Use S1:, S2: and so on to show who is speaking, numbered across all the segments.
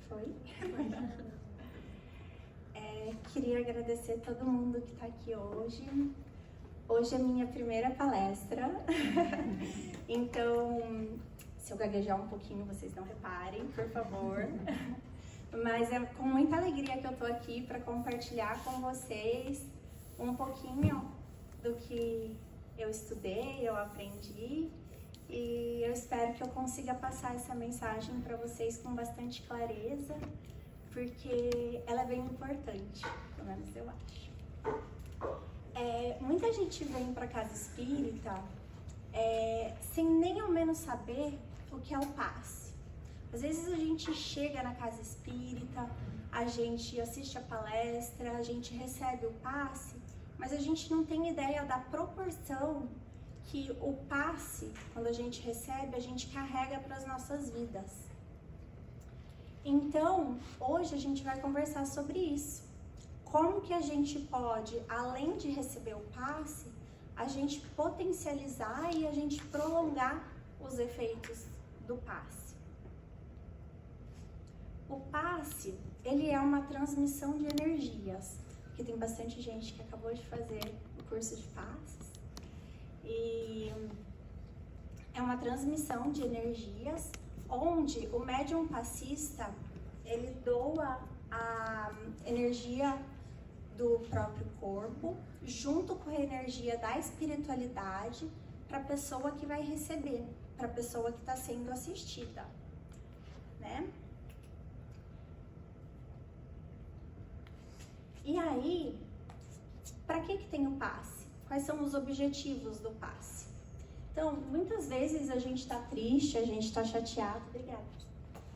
S1: Foi? Queria agradecer a todo mundo que está aqui hoje. Hoje é minha primeira palestra, então se eu gaguejar um pouquinho, vocês não reparem, por favor. Mas é com muita alegria que eu tô aqui para compartilhar com vocês um pouquinho do que eu estudei, eu aprendi, e eu espero que eu consiga passar essa mensagem para vocês com bastante clareza, porque ela é bem importante, pelo menos eu acho. Muita gente vem para casa espírita sem nem ao menos saber o que é o passe. Às vezes a gente chega na casa espírita, a gente assiste a palestra, a gente recebe o passe, mas a gente não tem ideia da proporção que o passe, quando a gente recebe, a gente carrega para as nossas vidas. Então, hoje a gente vai conversar sobre isso. Como que a gente pode, além de receber o passe, a gente potencializar e a gente prolongar os efeitos do passe. O passe, ele é uma transmissão de energias, porque tem bastante gente que acabou de fazer o curso de passes, e é uma transmissão de energias onde o médium passista, ele doa a energia do próprio corpo, junto com a energia da espiritualidade, para a pessoa que vai receber, para a pessoa que está sendo assistida, né? E aí, para que tem o passe? Quais são os objetivos do passe? Então, muitas vezes a gente está triste, a gente está chateado, obrigada.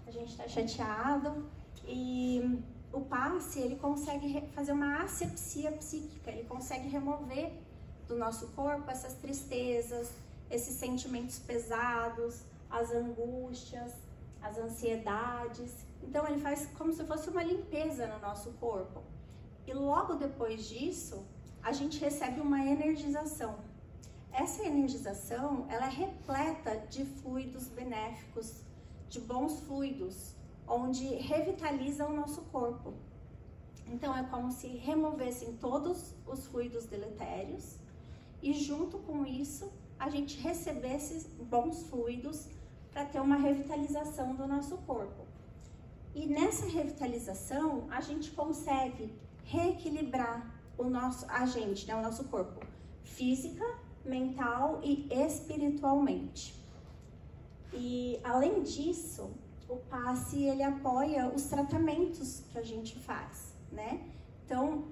S1: A gente está chateado e o passe, ele consegue fazer uma asepsia psíquica, ele consegue remover do nosso corpo essas tristezas, esses sentimentos pesados, as angústias, as ansiedades. Então ele faz como se fosse uma limpeza no nosso corpo. E logo depois disso, a gente recebe uma energização. Essa energização, ela é repleta de fluidos benéficos, de bons fluidos, onde revitaliza o nosso corpo. Então é como se removessem todos os fluidos deletérios e junto com isso a gente recebesse bons fluidos para ter uma revitalização do nosso corpo. E nessa revitalização a gente consegue reequilibrar o nosso corpo física, mental e espiritualmente. E além disso, o passe, ele apoia os tratamentos que a gente faz, né? Então,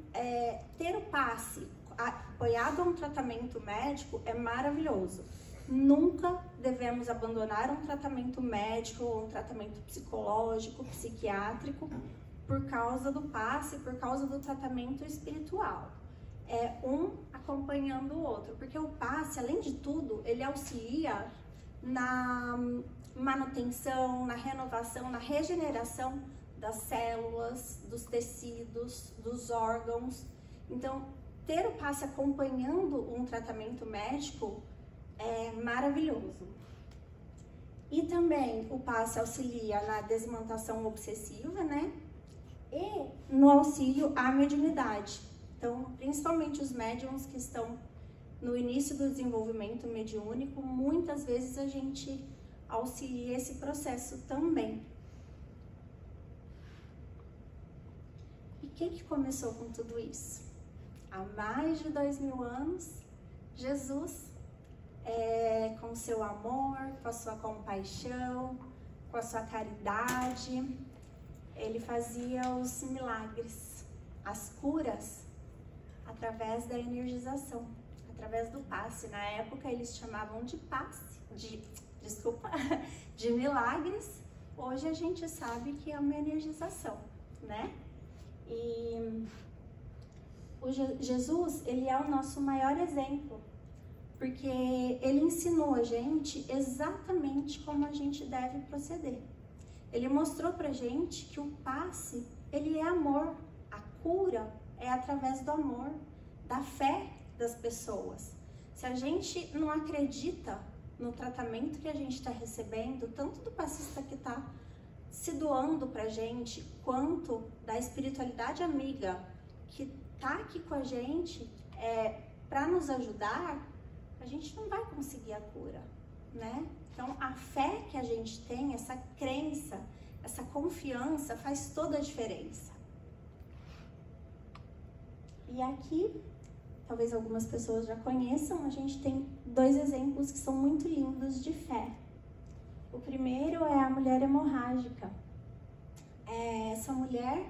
S1: ter o passe apoiado a um tratamento médico é maravilhoso. Nunca devemos abandonar um tratamento médico ou um tratamento psicológico, psiquiátrico, por causa do passe, por causa do tratamento espiritual. É um acompanhando o outro, porque o passe, além de tudo, ele auxilia na manutenção, na renovação, na regeneração das células, dos tecidos, dos órgãos. Então, ter o passe acompanhando um tratamento médico é maravilhoso. E também o passe auxilia na desimantação obsessiva, né? E no auxílio à mediunidade. Então, principalmente os médiums que estão no início do desenvolvimento mediúnico, muitas vezes a gente auxilia esse processo também. E quem que começou com tudo isso? Há mais de 2000 anos, Jesus, com seu amor, com a sua compaixão, com a sua caridade, ele fazia os milagres, as curas, através da energização, através do passe. Na época eles chamavam de passe, de milagres. Hoje a gente sabe que é uma energização, né? E o Jesus, ele é o nosso maior exemplo, porque ele ensinou a gente exatamente como a gente deve proceder. Ele mostrou pra gente que o passe, ele é amor. A cura é através do amor, da fé das pessoas. Se a gente não acredita no tratamento que a gente está recebendo, tanto do passista que está se doando pra gente, quanto da espiritualidade amiga que tá aqui com a gente para nos ajudar, a gente não vai conseguir a cura, né? Então, a fé que a gente tem, essa crença, essa confiança faz toda a diferença. E aqui, talvez algumas pessoas já conheçam, a gente tem 2 exemplos que são muito lindos de fé. O primeiro é a mulher hemorrágica. Essa mulher,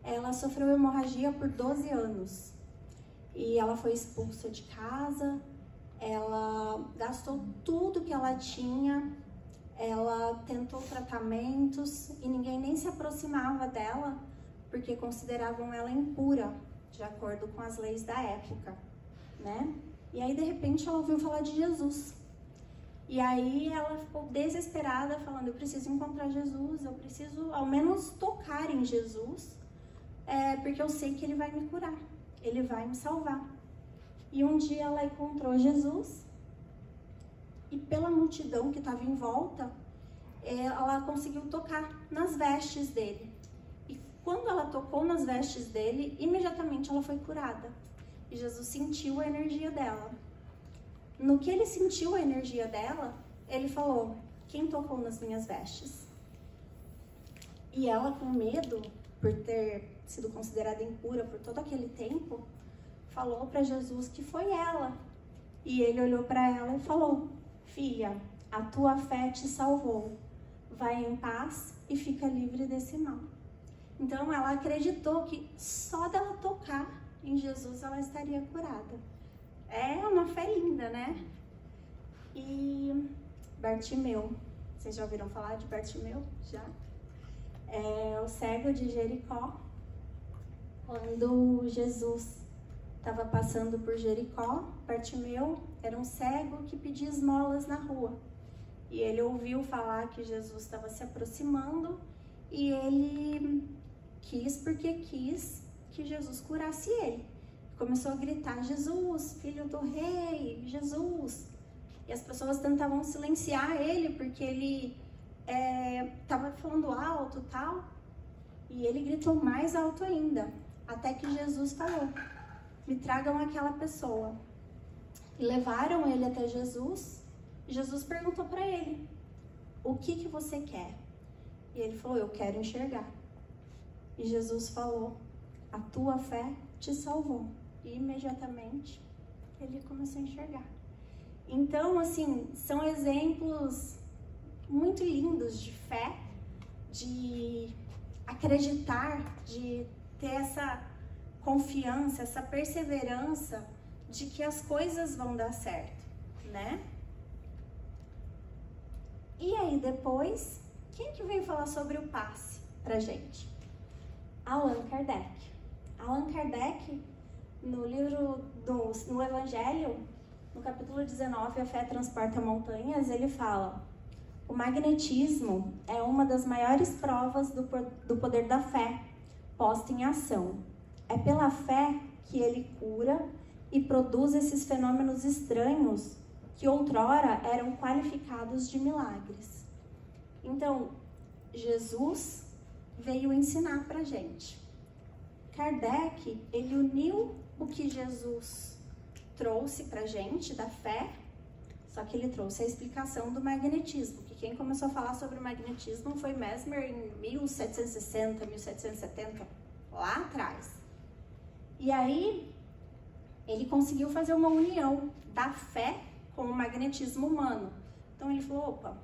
S1: ela sofreu hemorragia por 12 anos. E ela foi expulsa de casa, ela gastou tudo que ela tinha, ela tentou tratamentos e ninguém nem se aproximava dela porque consideravam ela impura, de acordo com as leis da época, né? E aí, de repente, ela ouviu falar de Jesus. E aí ela ficou desesperada, falando, eu preciso encontrar Jesus, eu preciso ao menos tocar em Jesus, porque eu sei que ele vai me curar, ele vai me salvar. E um dia ela encontrou Jesus e pela multidão que estava em volta, ela conseguiu tocar nas vestes dele. E quando ela tocou nas vestes dele, imediatamente ela foi curada. E Jesus sentiu a energia dela. No que ele sentiu a energia dela, ele falou, quem tocou nas minhas vestes? E ela, com medo, por ter sido considerada impura por todo aquele tempo, falou para Jesus que foi ela. E ele olhou para ela e falou, filha, a tua fé te salvou. Vai em paz e fica livre desse mal. Então ela acreditou que só dela tocar em Jesus ela estaria curada. É uma fé linda, né? E Bartimeu, vocês já ouviram falar de Bartimeu? Já? É o cego de Jericó. Quando Jesus estava passando por Jericó, Bartimeu era um cego que pedia esmolas na rua. E ele ouviu falar que Jesus estava se aproximando e ele quis que Jesus curasse ele. Começou a gritar, Jesus, filho do rei, Jesus. E as pessoas tentavam silenciar ele porque ele estava falando alto e tal. E ele gritou mais alto ainda, até que Jesus falou, me tragam aquela pessoa. E levaram ele até Jesus. E Jesus perguntou para ele, o que você quer? E ele falou, eu quero enxergar. E Jesus falou, a tua fé te salvou. E imediatamente ele começou a enxergar. Então, assim, são exemplos muito lindos de fé, de acreditar, de ter essa confiança, essa perseverança de que as coisas vão dar certo, né? E aí depois, quem que veio falar sobre o passe pra gente? Allan Kardec. Allan Kardec, no livro no Evangelho, no capítulo 19, A Fé Transporta Montanhas, ele fala, o magnetismo é uma das maiores provas do poder da fé, posta em ação. É pela fé que ele cura e produz esses fenômenos estranhos que outrora eram qualificados de milagres. Então, Jesus veio ensinar pra gente. Kardec, ele uniu o que Jesus trouxe pra gente da fé, só que ele trouxe a explicação do magnetismo, que quem começou a falar sobre o magnetismo foi Mesmer em 1760, 1770, lá atrás. E aí, ele conseguiu fazer uma união da fé com o magnetismo humano. Então ele falou, opa,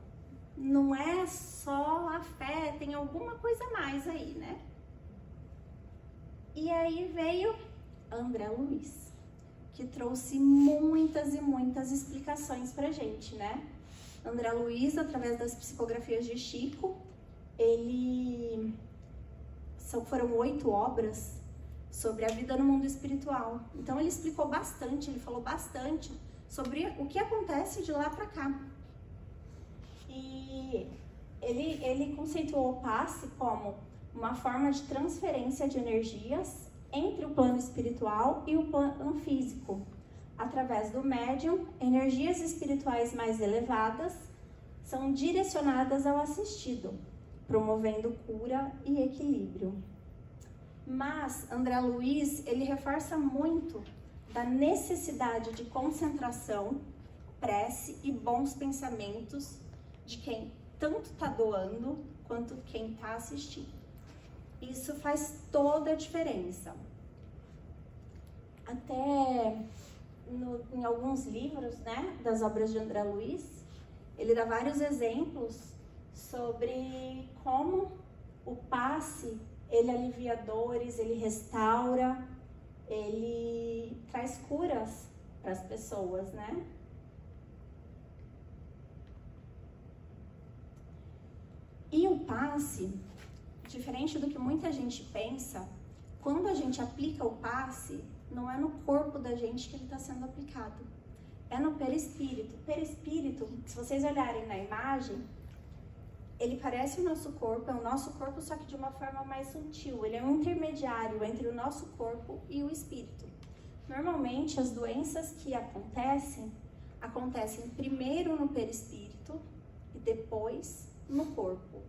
S1: não é só a fé, tem alguma coisa a mais aí, né? E aí veio André Luiz, que trouxe muitas e muitas explicações pra gente, né? André Luiz, através das psicografias de Chico, foram 8 obras sobre a vida no mundo espiritual. Então ele explicou bastante, ele falou bastante sobre o que acontece de lá para cá. E ele conceituou o passe como uma forma de transferência de energias entre o plano espiritual e o plano físico. Através do médium, energias espirituais mais elevadas são direcionadas ao assistido, promovendo cura e equilíbrio. Mas André Luiz, ele reforça muito da necessidade de concentração, prece e bons pensamentos de quem tanto está doando quanto quem está assistindo. Isso faz toda a diferença. Até em alguns livros, né, das obras de André Luiz, ele dá vários exemplos sobre como o passe, ele alivia dores, ele restaura, ele traz curas para as pessoas, né? E o passe, diferente do que muita gente pensa, quando a gente aplica o passe, não é no corpo da gente que ele está sendo aplicado, é no perispírito. O perispírito, se vocês olharem na imagem, ele parece o nosso corpo, é o nosso corpo, só que de uma forma mais sutil. Ele é um intermediário entre o nosso corpo e o espírito. Normalmente, as doenças que acontecem primeiro no perispírito e depois no corpo.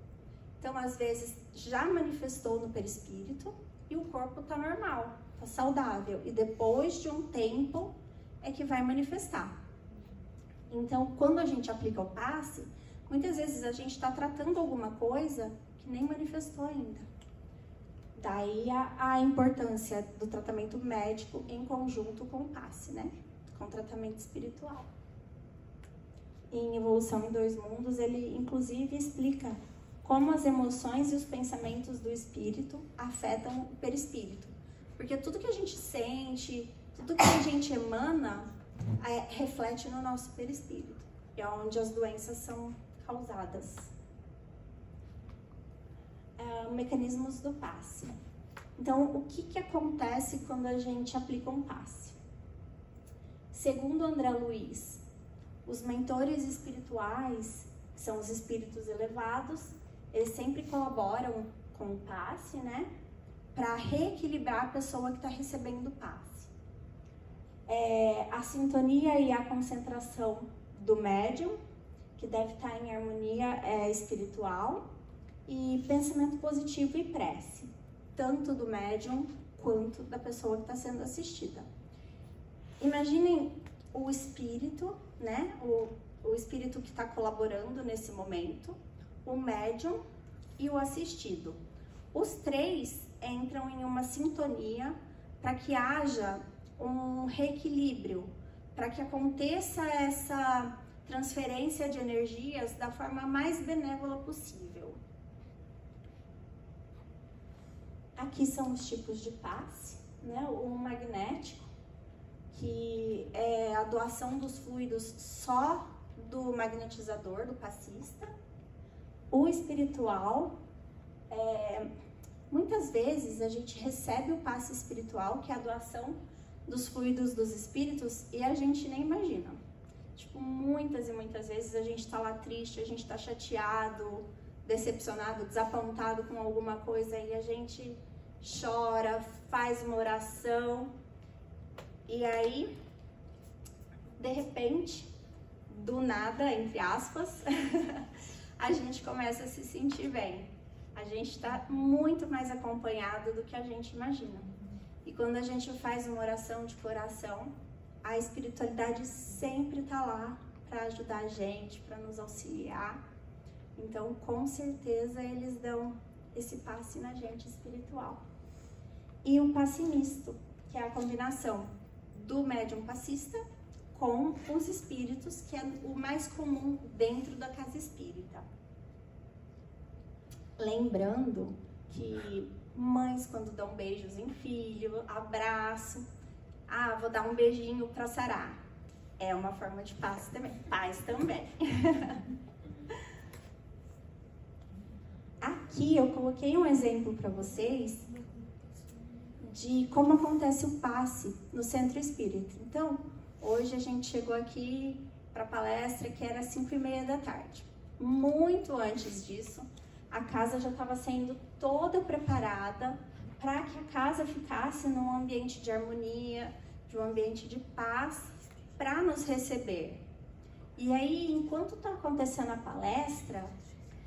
S1: Então, às vezes, já manifestou no perispírito e o corpo está normal, está saudável. E depois de um tempo é que vai manifestar. Então, quando a gente aplica o passe, muitas vezes a gente está tratando alguma coisa que nem manifestou ainda. Daí a importância do tratamento médico em conjunto com o passe, né? Com o tratamento espiritual. Em Evolução em Dois Mundos, ele inclusive explica como as emoções e os pensamentos do espírito afetam o perispírito. Porque tudo que a gente sente, tudo que a gente emana, reflete no nosso perispírito. É onde as doenças são causadas. Mecanismos do passe. Então, o que acontece quando a gente aplica um passe? Segundo André Luiz, os mentores espirituais, que são os espíritos elevados, eles sempre colaboram com o passe, né? Para reequilibrar a pessoa que está recebendo o passe. A sintonia e a concentração do médium, que deve estar em harmonia espiritual, e pensamento positivo e prece, tanto do médium quanto da pessoa que está sendo assistida. Imaginem o espírito, né? O espírito que está colaborando nesse momento, o médium e o assistido. Os três entram em uma sintonia para que haja um reequilíbrio, para que aconteça essa transferência de energias da forma mais benévola possível. Aqui são os tipos de passe, né? O magnético, que é a doação dos fluidos só do magnetizador, do passista. O espiritual, muitas vezes a gente recebe o passe espiritual, que é a doação dos fluidos dos espíritos, e a gente nem imagina. Tipo, muitas e muitas vezes a gente tá lá triste, a gente tá chateado, decepcionado, desapontado com alguma coisa, e a gente chora, faz uma oração, e aí, de repente, do nada, entre aspas, a gente começa a se sentir bem. A gente está muito mais acompanhado do que a gente imagina. E quando a gente faz uma oração de coração, a espiritualidade sempre está lá para ajudar a gente, para nos auxiliar. Então, com certeza, eles dão esse passe na gente espiritual. E o passe misto, que é a combinação do médium passista com os espíritos, que é o mais comum dentro da casa espírita. Lembrando que mães, quando dão beijos em filho, abraço, vou dar um beijinho para sarar, é uma forma de passe também, paz também. Aqui eu coloquei um exemplo para vocês de como acontece o passe no centro espírita. Então, hoje a gente chegou aqui para a palestra que era 5h30 da tarde. Muito antes disso, a casa já estava sendo toda preparada para que a casa ficasse num ambiente de harmonia, de um ambiente de paz, para nos receber. E aí, enquanto está acontecendo a palestra,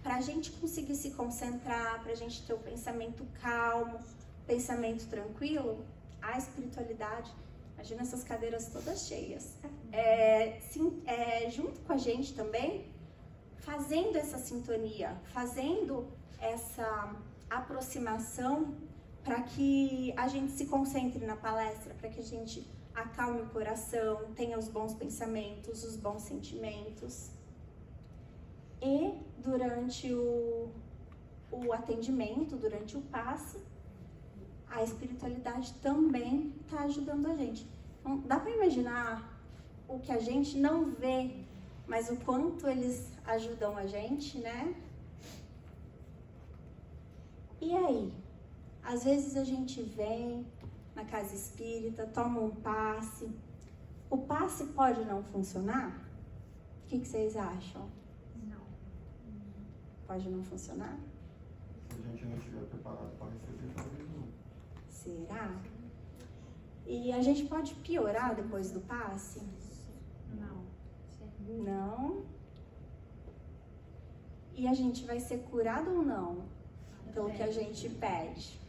S1: para a gente conseguir se concentrar, para a gente ter o pensamento calmo, pensamento tranquilo, a espiritualidade, imagina essas cadeiras todas cheias, junto com a gente também, fazendo essa sintonia, fazendo essa aproximação para que a gente se concentre na palestra, para que a gente acalme o coração, tenha os bons pensamentos, os bons sentimentos. E durante o atendimento, durante o passe, a espiritualidade também está ajudando a gente. Então, dá para imaginar o que a gente não vê, mas o quanto eles ajudam a gente, né? E aí? Às vezes a gente vem na casa espírita, toma um passe. O passe pode não funcionar? O que vocês acham?
S2: Não.
S1: Pode não funcionar?
S3: Se a gente não estiver preparado para receber, talvez não.
S1: Será? E a gente pode piorar depois do passe?
S2: Não.
S1: Não? E a gente vai ser curado ou não? Pelo que a gente pede?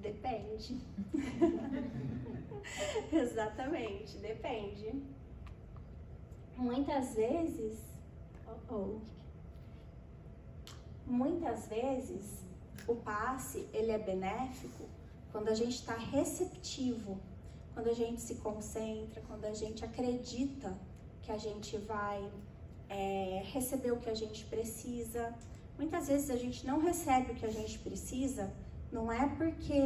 S1: Depende. Exatamente, depende. Muitas vezes, o passe, ele é benéfico quando a gente está receptivo, quando a gente se concentra, quando a gente acredita que a gente vai receber o que a gente precisa. Muitas vezes a gente não recebe o que a gente precisa, não é porque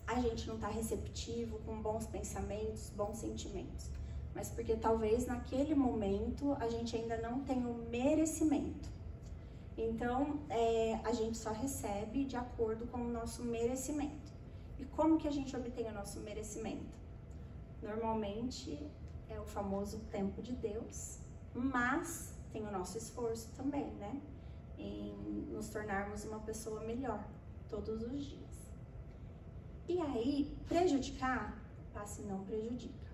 S1: a gente não está receptivo, com bons pensamentos, bons sentimentos, mas porque talvez naquele momento a gente ainda não tem o merecimento. Então, a gente só recebe de acordo com o nosso merecimento. E como que a gente obtém o nosso merecimento? Normalmente é o famoso tempo de Deus, mas tem o nosso esforço também, né? Em nos tornarmos uma pessoa melhor todos os dias. E aí, prejudicar, o passe não prejudica,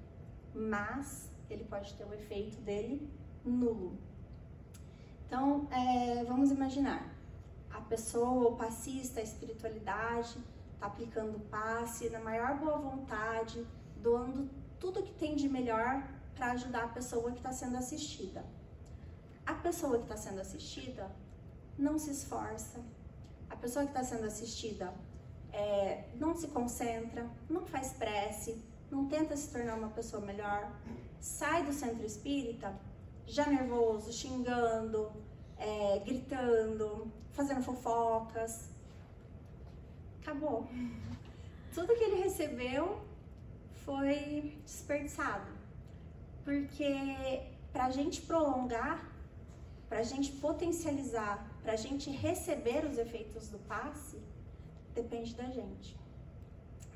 S1: mas ele pode ter o efeito dele nulo. Então, vamos imaginar, a pessoa, o passista, a espiritualidade, está aplicando o passe na maior boa vontade, doando tudo que tem de melhor para ajudar a pessoa que está sendo assistida. A pessoa que está sendo assistida não se esforça, a pessoa que está sendo assistida não se concentra, não faz prece, não tenta se tornar uma pessoa melhor, sai do centro espírita já nervoso, xingando, gritando, fazendo fofocas. Acabou. Tudo que ele recebeu foi desperdiçado. Porque para a gente prolongar, para a gente potencializar, para a gente receber os efeitos do passe, depende da gente.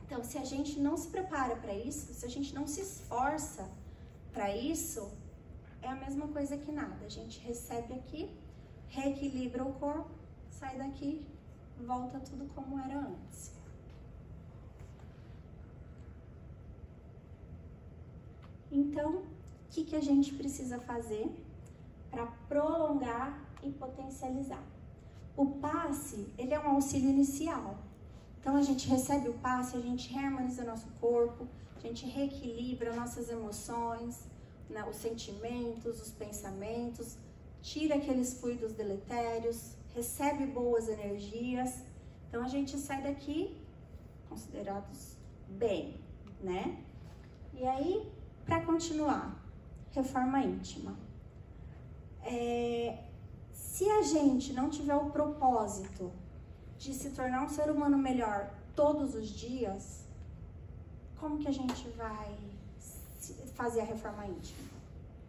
S1: Então, se a gente não se prepara para isso, se a gente não se esforça para isso, é a mesma coisa que nada. A gente recebe aqui, reequilibra o corpo, sai daqui, volta tudo como era antes. Então, o que a gente precisa fazer para prolongar e potencializar? O passe, ele é um auxílio inicial. Então, a gente recebe o passe, a gente reharmoniza nosso corpo, a gente reequilibra nossas emoções, né, os sentimentos, os pensamentos, tira aqueles fluidos deletérios, recebe boas energias. Então, a gente sai daqui considerados bem, né? E aí, para continuar, reforma íntima. Se a gente não tiver o propósito de se tornar um ser humano melhor todos os dias, como que a gente vai fazer a reforma íntima?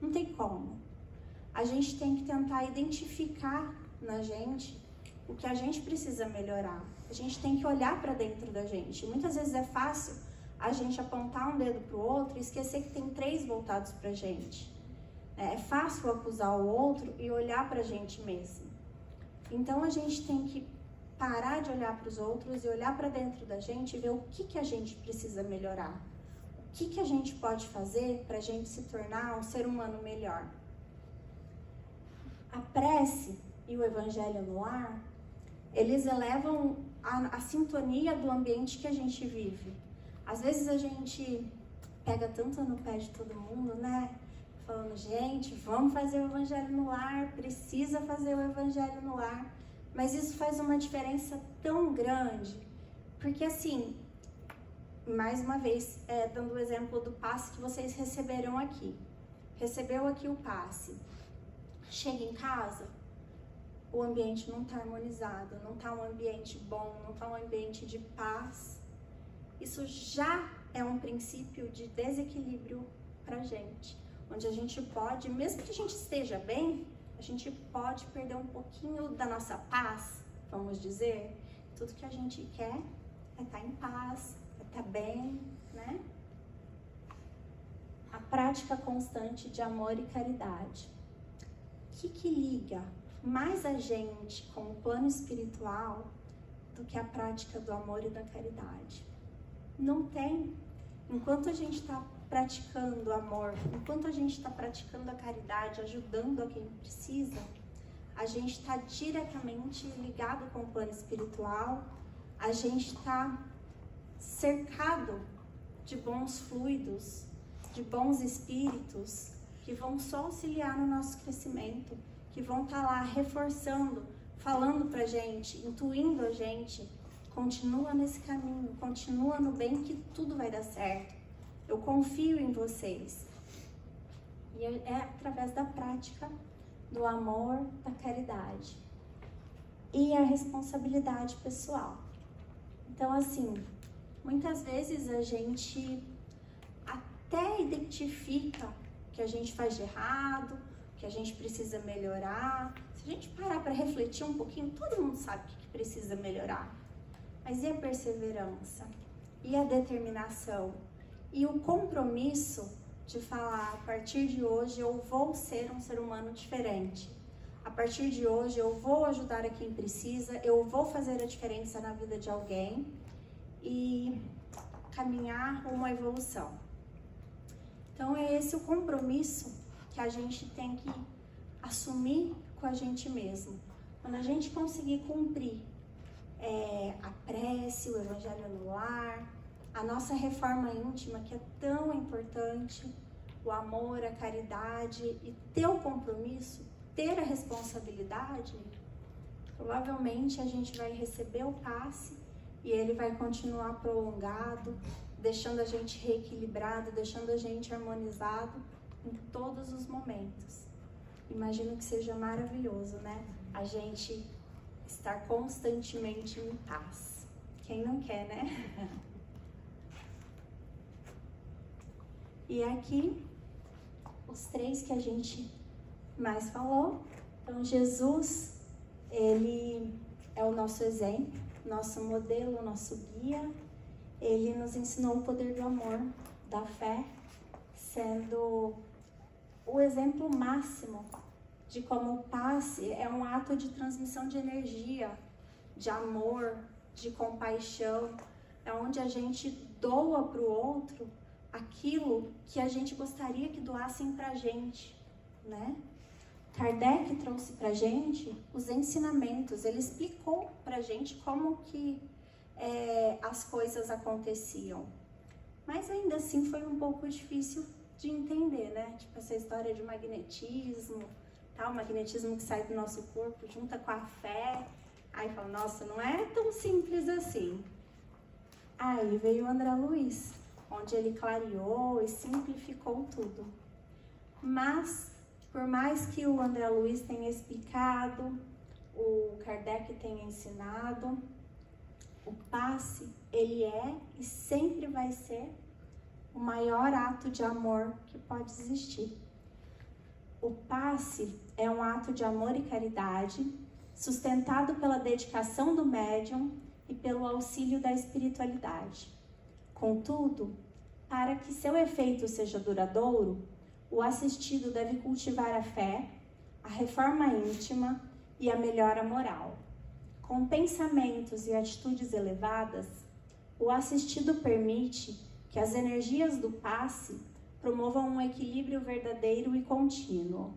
S1: Não tem como. A gente tem que tentar identificar na gente o que a gente precisa melhorar. A gente tem que olhar para dentro da gente. Muitas vezes é fácil a gente apontar um dedo para o outro e esquecer que tem 3 voltados para a gente. É fácil acusar o outro e olhar para a gente mesmo. Então a gente tem que parar de olhar para os outros e olhar para dentro da gente e ver o que a gente precisa melhorar. O que a gente pode fazer para a gente se tornar um ser humano melhor. A prece e o evangelho no lar, eles elevam a sintonia do ambiente que a gente vive. Às vezes a gente pega tanto no pé de todo mundo, né? Falando, gente, vamos fazer o evangelho no lar, precisa fazer o evangelho no lar. Mas isso faz uma diferença tão grande, porque assim, mais uma vez, dando o exemplo do passe que vocês receberam aqui. Recebeu aqui o passe. Chega em casa, o ambiente não está harmonizado, não está um ambiente bom, não está um ambiente de paz. Isso já é um princípio de desequilíbrio pra gente. Onde a gente pode, mesmo que a gente esteja bem, a gente pode perder um pouquinho da nossa paz, vamos dizer. Tudo que a gente quer é estar em paz, é estar bem, né? A prática constante de amor e caridade. O que liga mais a gente com o plano espiritual do que a prática do amor e da caridade? Não tem. Enquanto a gente está praticando o amor, enquanto a gente está praticando a caridade, ajudando a quem precisa, a gente está diretamente ligado com o plano espiritual, a gente está cercado de bons fluidos, de bons espíritos que vão só auxiliar no nosso crescimento, que vão estar lá reforçando, falando pra gente, intuindo a gente, continua nesse caminho, continua no bem que tudo vai dar certo. Eu confio em vocês. E é através da prática do amor, da caridade e a responsabilidade pessoal. Então, assim, muitas vezes a gente até identifica o que a gente faz de errado, o que a gente precisa melhorar. Se a gente parar para refletir um pouquinho, todo mundo sabe o que precisa melhorar. Mas e a perseverança? E a determinação? E o compromisso de falar, a partir de hoje eu vou ser um ser humano diferente. A partir de hoje eu vou ajudar a quem precisa, eu vou fazer a diferença na vida de alguém e caminhar rumo à evolução. Então é esse o compromisso que a gente tem que assumir com a gente mesmo. Quando a gente conseguir cumprir a prece, o evangelho no lar, a nossa reforma íntima, que é tão importante, o amor, a caridade e ter o compromisso, ter a responsabilidade, provavelmente a gente vai receber o passe e ele vai continuar prolongado, deixando a gente reequilibrado, deixando a gente harmonizado em todos os momentos. Imagino que seja maravilhoso, né? A gente estar constantemente em paz. Quem não quer, né? E aqui, os três que a gente mais falou. Então, Jesus, ele é o nosso exemplo, nosso modelo, nosso guia. Ele nos ensinou o poder do amor, da fé, sendo o exemplo máximo de como o passe é um ato de transmissão de energia, de amor, de compaixão, é onde a gente doa para o outro aquilo que a gente gostaria que doassem pra gente, né? Kardec trouxe pra gente os ensinamentos, ele explicou pra gente como que as coisas aconteciam. Mas ainda assim foi um pouco difícil de entender, né? Tipo essa história de magnetismo, tal, magnetismo que sai do nosso corpo, junta com a fé. Aí fala, nossa, não é tão simples assim. Aí veio o André Luiz, onde ele clareou e simplificou tudo. Mas, por mais que o André Luiz tenha explicado, o Kardec tenha ensinado, o passe, ele é e sempre vai ser o maior ato de amor que pode existir. O passe é um ato de amor e caridade, sustentado pela dedicação do médium e pelo auxílio da espiritualidade. Contudo, para que seu efeito seja duradouro, o assistido deve cultivar a fé, a reforma íntima e a melhora moral. Com pensamentos e atitudes elevadas, o assistido permite que as energias do passe promovam um equilíbrio verdadeiro e contínuo.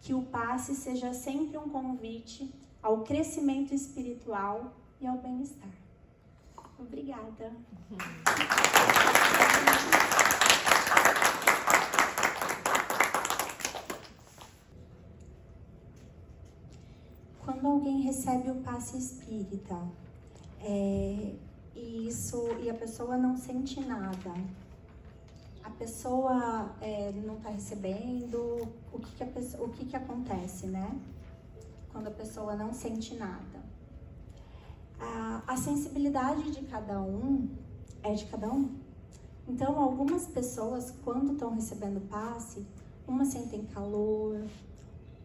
S1: Que o passe seja sempre um convite ao crescimento espiritual e ao bem-estar. Obrigada. Quando alguém recebe o passe espírita, e a pessoa não sente nada, a pessoa não está recebendo, o que acontece, né? Quando a pessoa não sente nada. A sensibilidade de cada um é de cada um. Então, algumas pessoas, quando estão recebendo passe, umas sentem calor,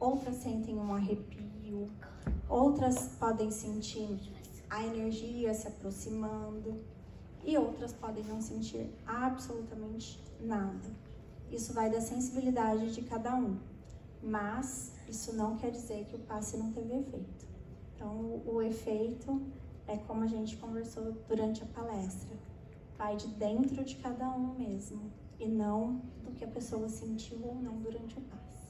S1: outras sentem um arrepio, outras podem sentir a energia se aproximando e outras podem não sentir absolutamente nada. Isso vai da sensibilidade de cada um, mas isso não quer dizer que o passe não teve efeito. Então, o efeito é como a gente conversou durante a palestra, vai de dentro de cada um mesmo e não do que a pessoa sentiu ou não durante o passe.